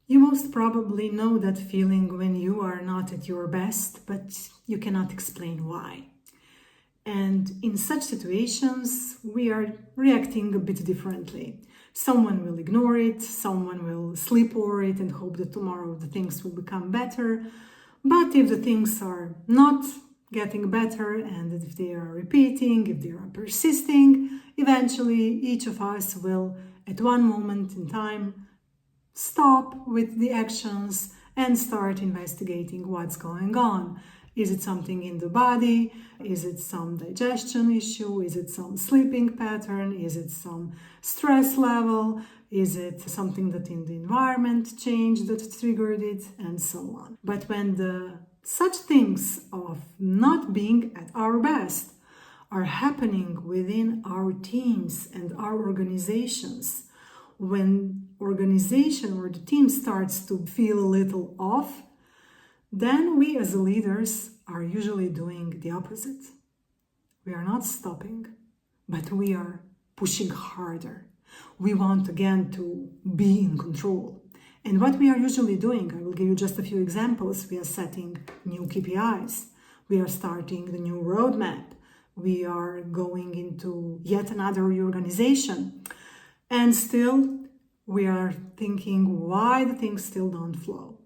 You most probably know that feeling when you are not at your best, but you cannot explain why. And in such situations, we are reacting a bit differently. Someone will ignore it, someone will sleep over it and hope that tomorrow the things will become better. But if the things are not getting better and if they are repeating, if they are persisting, eventually each of us will, at one moment in time, stop with the actions and start investigating what's going on. Is it something in the body? Is it some digestion issue? Is it some sleeping pattern? Is it some stress level? Is it something that in the environment changed that triggered it? And so on. But when such things of not being at our best are happening within our teams and our organizations, when organization or the team starts to feel a little off, then we as leaders are usually doing the opposite. We are not stopping, but we are pushing harder. We want again to be in control. And what we are usually doing, I will give you just a few examples. We are setting new KPIs. We are starting the new roadmap. We are going into yet another reorganization. And still, we are thinking why the things still don't flow.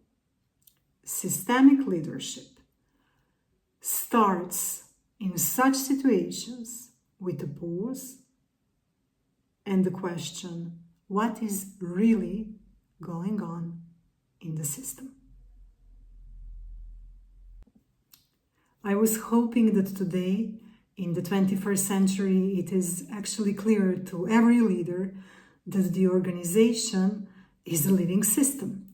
Systemic leadership starts in such situations with a pause and the question, what is really going on in the system? I was hoping that today, in the 21st century, it is actually clear to every leader that the organization is a living system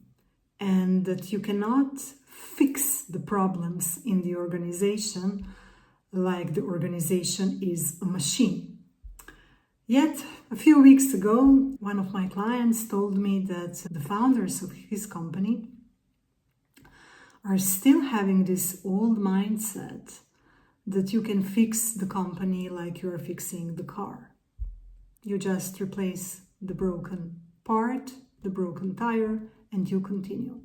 and that you cannot fix the problems in the organization like the organization is a machine. Yet, a few weeks ago, one of my clients told me that the founders of his company are still having this old mindset that you can fix the company like you are fixing the car. You just replace the broken part, the broken tire, and you continue.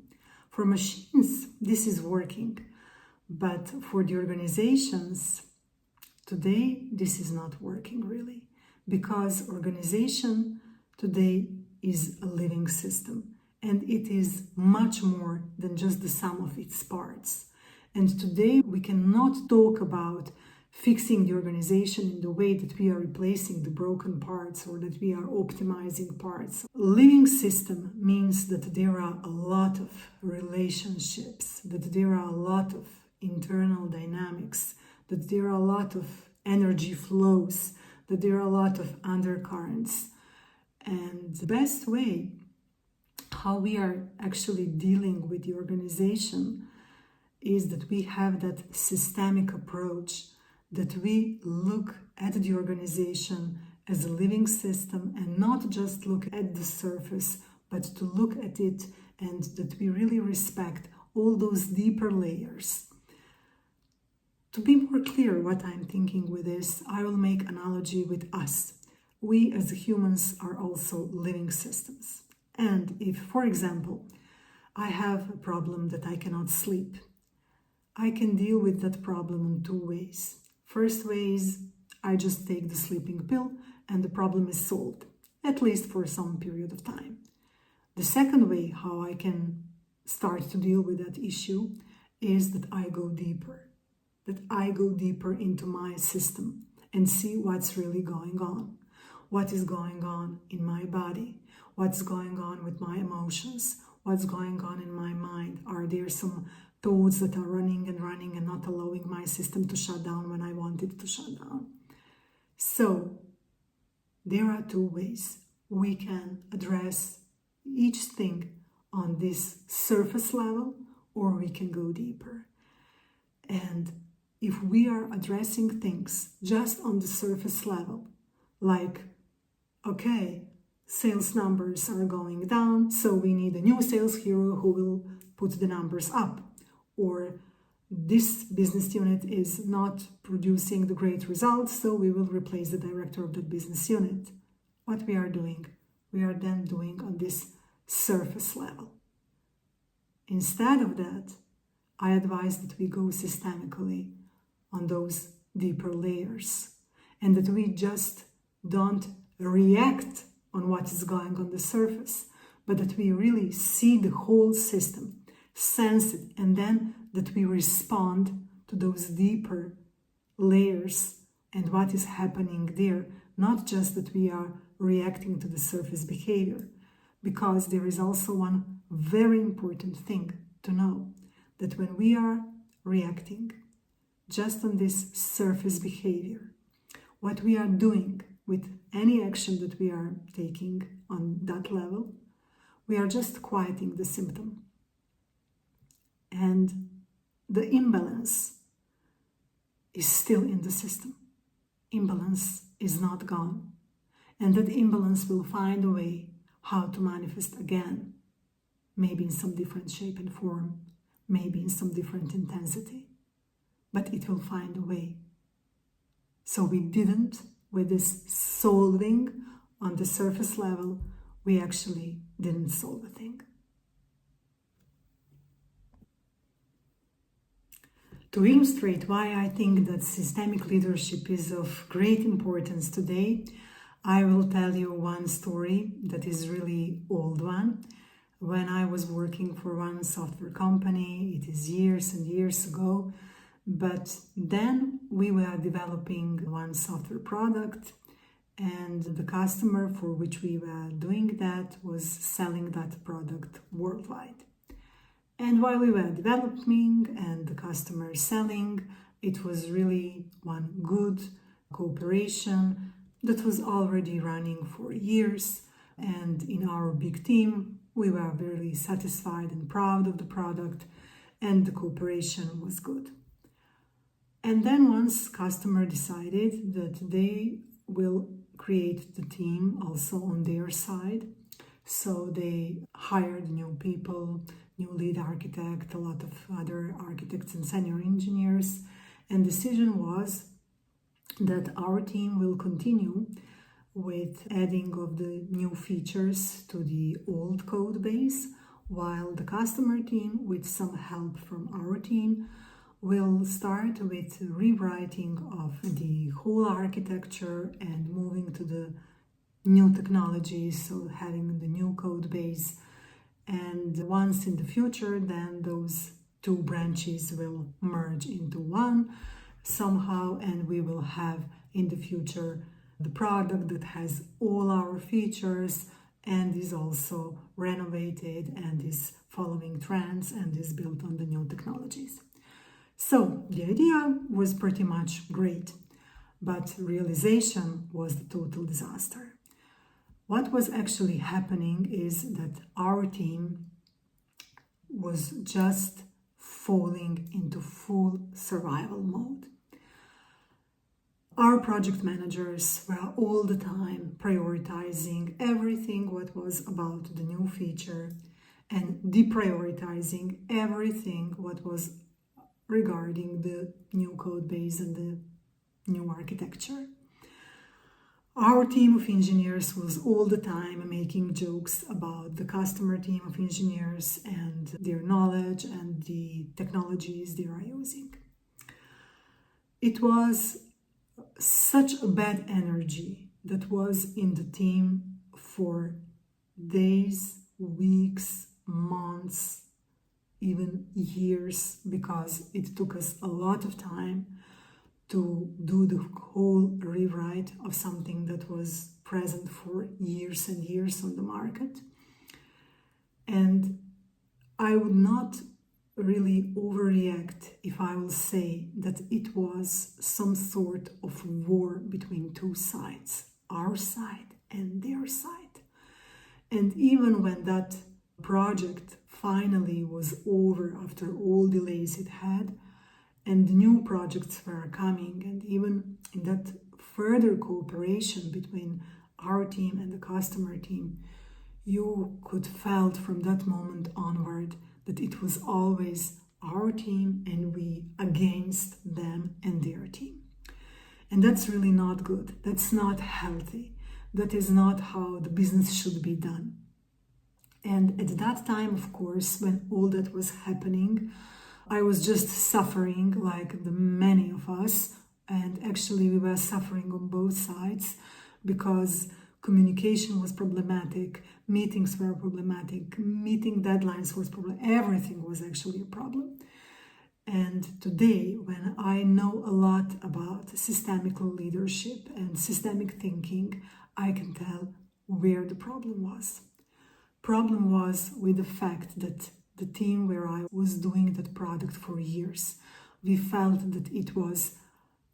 For machines, this is working, but for the organizations, today, this is not working really, because organization today is a living system, and it is much more than just the sum of its parts. And today, we cannot talk about fixing the organization in the way that we are replacing the broken parts or that we are optimizing parts. A living system means that there are a lot of relationships, that there are a lot of internal dynamics, that there are a lot of energy flows, that there are a lot of undercurrents. And the best way how we are actually dealing with the organization is that we have that systemic approach, that we look at the organization as a living system and not just look at the surface, but to look at it and that we really respect all those deeper layers. To be more clear what I'm thinking with this, I will make analogy with us. We as humans are also living systems. And if, for example, I have a problem that I cannot sleep, I can deal with that problem in two ways. First way is I just take the sleeping pill and the problem is solved, at least for some period of time. The second way how I can start to deal with that issue is that I go deeper into my system and see what's really going on. What is going on in my body? What's going on with my emotions? What's going on in my mind? Are there some thoughts that are running and not allowing my system to shut down when I want it to shut down? So there are two ways we can address each thing on this surface level, or we can go deeper. And if we are addressing things just on the surface level, like, okay, sales numbers are going down, so we need a new sales hero who will put the numbers up. Or this business unit is not producing the great results, so we will replace the director of that business unit. What we are doing, we are then doing on this surface level. Instead of that, I advise that we go systemically on those deeper layers and that we just don't react on what is going on the surface, but that we really see the whole system, sense it, and then that we respond to those deeper layers and what is happening there, not just that we are reacting to the surface behavior, because there is also one very important thing to know, that when we are reacting just on this surface behavior, what we are doing with any action that we are taking on that level, we are just quieting the symptom. And the imbalance is still in the system. Imbalance is not gone. And that imbalance will find a way how to manifest again, maybe in some different shape and form, maybe in some different intensity, but it will find a way. So we didn't, with this solving on the surface level, we actually didn't solve a thing. To illustrate why I think that systemic leadership is of great importance today, I will tell you one story that is really old one. When I was working for one software company, it is years and years ago, but then we were developing one software product, and the customer for which we were doing that was selling that product worldwide. And while we were developing and the customer selling, it was really one good cooperation that was already running for years. And in our big team, we were very satisfied and proud of the product, and the cooperation was good. And then once customer decided that they will create the team also on their side, so they hired new people, new lead architect, a lot of other architects and senior engineers, and decision was that our team will continue with adding of the new features to the old code base, while the customer team, with some help from our team, will start with rewriting of the whole architecture and moving to the new technologies, so having the new code base. And once in the future, then those two branches will merge into one somehow, and we will have in the future the product that has all our features and is also renovated and is following trends and is built on the new technologies. So the idea was pretty much great, but realization was the total disaster. What was actually happening is that our team was just falling into full survival mode. Our project managers were all the time prioritizing everything what was about the new feature and deprioritizing everything what was regarding the new code base and the new architecture. Our team of engineers was all the time making jokes about the customer team of engineers and their knowledge and the technologies they are using. It was such a bad energy that was in the team for days, weeks, months, even years, because it took us a lot of time to do the whole rewrite of something that was present for years and years on the market. And I would not really overreact if I will say that it was some sort of war between two sides, our side and their side. And even when that project finally was over after all delays it had, and new projects were coming, and even in that further cooperation between our team and the customer team, you could felt from that moment onward that it was always our team and we against them and their team. And that's really not good. That's not healthy. That is not how the business should be done. And at that time, of course, when all that was happening, I was just suffering like the many of us. And actually, we were suffering on both sides because communication was problematic, meetings were problematic, meeting deadlines was problem. Everything was actually a problem. And today, when I know a lot about systemical leadership and systemic thinking, I can tell where the problem was. Problem was with the fact that the team where I was doing that product for years, we felt that it was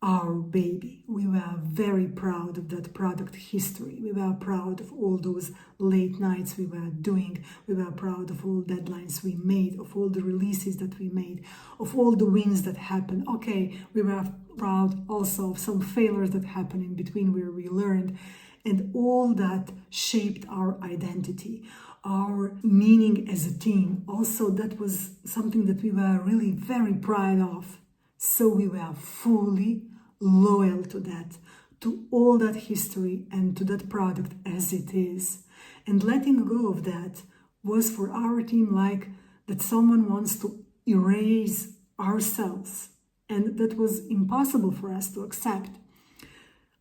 our baby. We were very proud of that product history. We were proud of all those late nights we were doing. We were proud of all deadlines we made, of all the releases that we made, of all the wins that happened. Okay, we were proud also of some failures that happened in between where we learned. And all that shaped our identity, our meaning as a team. Also, that was something that we were really very proud of. So we were fully loyal to that, to all that history and to that product as it is. And letting go of that was for our team like that someone wants to erase ourselves. And that was impossible for us to accept.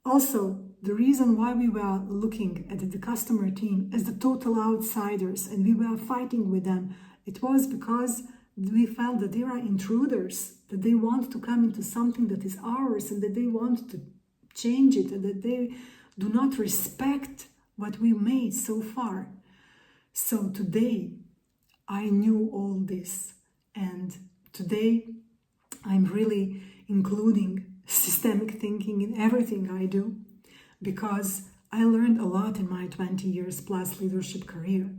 Also, the reason why we were looking at the customer team as the total outsiders and we were fighting with them, it was because we felt that they are intruders, that they want to come into something that is ours and that they want to change it and that they do not respect what we made so far. So today, I knew all this, and today I'm really including systemic thinking in everything I do, because I learned a lot in my 20 years plus leadership career.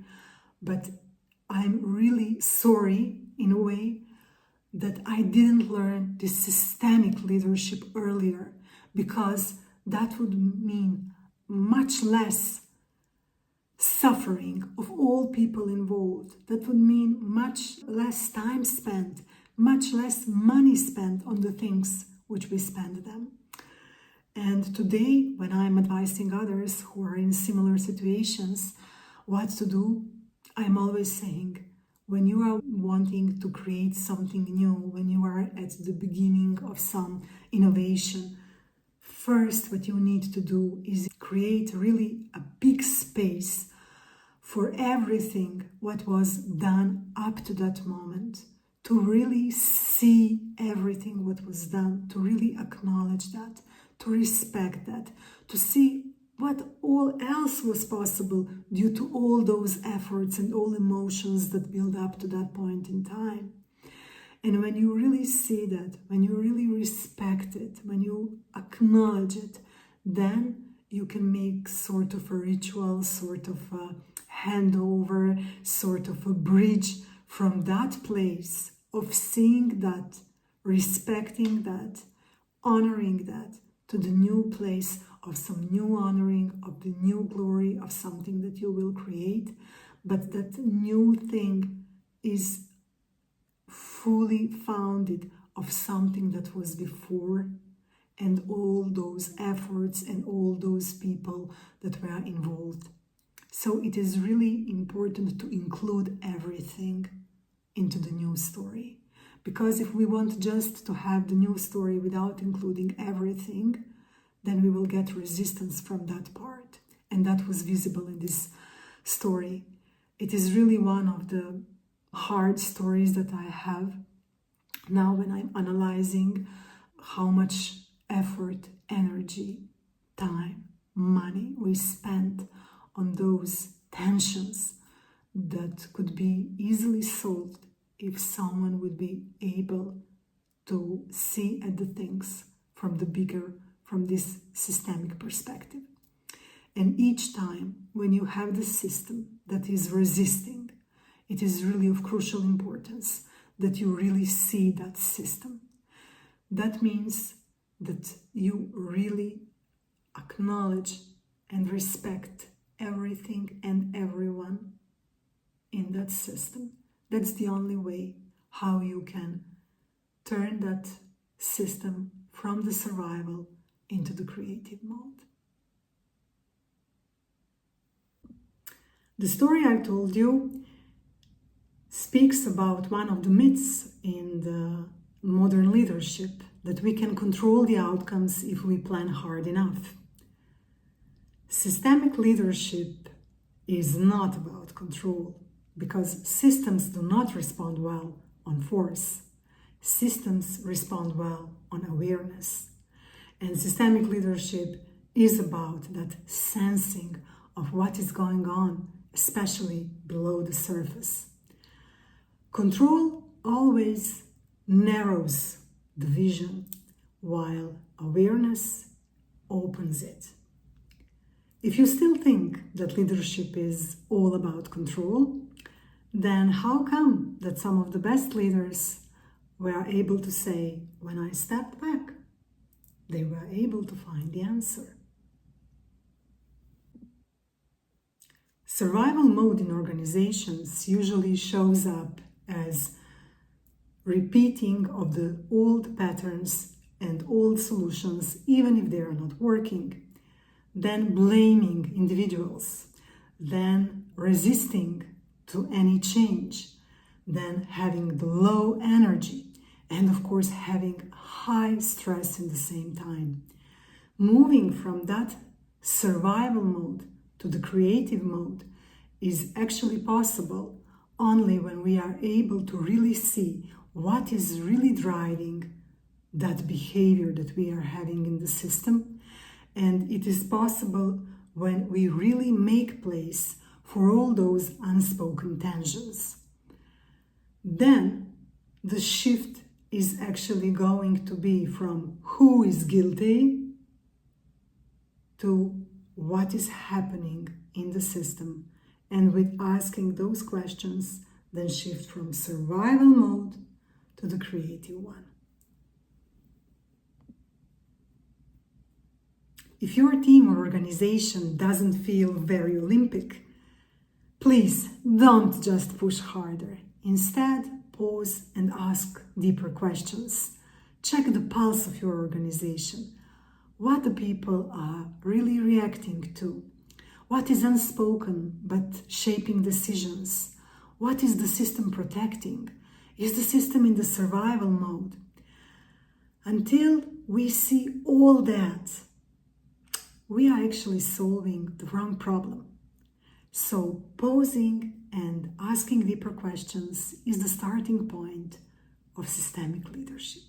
But I'm really sorry in a way that I didn't learn this systemic leadership earlier, because that would mean much less suffering of all people involved. That would mean much less time spent, much less money spent on the things which we spend them. And today, when I'm advising others who are in similar situations what to do, I'm always saying, when you are wanting to create something new, when you are at the beginning of some innovation, first what you need to do is create really a big space for everything what was done up to that moment, to really see everything what was done, to really acknowledge that, to respect that, to see what all else was possible due to all those efforts and all emotions that build up to that point in time. And when you really see that, when you really respect it, when you acknowledge it, then you can make sort of a ritual, sort of a handover, sort of a bridge from that place of seeing that, respecting that, honoring that, to the new place of some new honoring, of the new glory of something that you will create. But that new thing is fully founded of something that was before, and all those efforts and all those people that were involved. So it is really important to include everything into the new story. Because if we want just to have the new story without including everything, then we will get resistance from that part. And that was visible in this story. It is really one of the hard stories that I have now when I'm analyzing how much effort, energy, time, money we spent on those tensions that could be easily solved if someone would be able to see at the things from the bigger, from this systemic perspective. And each time when you have the system that is resisting, it is really of crucial importance that you really see that system. That means that you really acknowledge and respect everything and everyone in that system. That's the only way how you can turn that system from the survival into the creative mode. The story I told you speaks about one of the myths in the modern leadership, that we can control the outcomes if we plan hard enough. Systemic leadership is not about control, because systems do not respond well on force. Systems respond well on awareness. And systemic leadership is about that sensing of what is going on, especially below the surface. Control always narrows the vision, while awareness opens it. If you still think that leadership is all about control, then how come that some of the best leaders were able to say, when I stepped back, they were able to find the answer? Survival mode in organizations usually shows up as repeating of the old patterns and old solutions, even if they are not working, then blaming individuals, then resisting to any change, then having the low energy, and of course having high stress in the same time. Moving from that survival mode to the creative mode is actually possible only when we are able to really see what is really driving that behavior that we are having in the system. And it is possible when we really make place for all those unspoken tensions. Then the shift is actually going to be from who is guilty to what is happening in the system. And with asking those questions, then shift from survival mode to the creative one. If your team or organization doesn't feel very Olympic, please don't just push harder. Instead, pause and ask deeper questions. Check the pulse of your organization. What the people are really reacting to. What is unspoken but shaping decisions? What is the system protecting? Is the system in the survival mode? Until we see all that, we are actually solving the wrong problem. So pausing and asking deeper questions is the starting point of systemic leadership.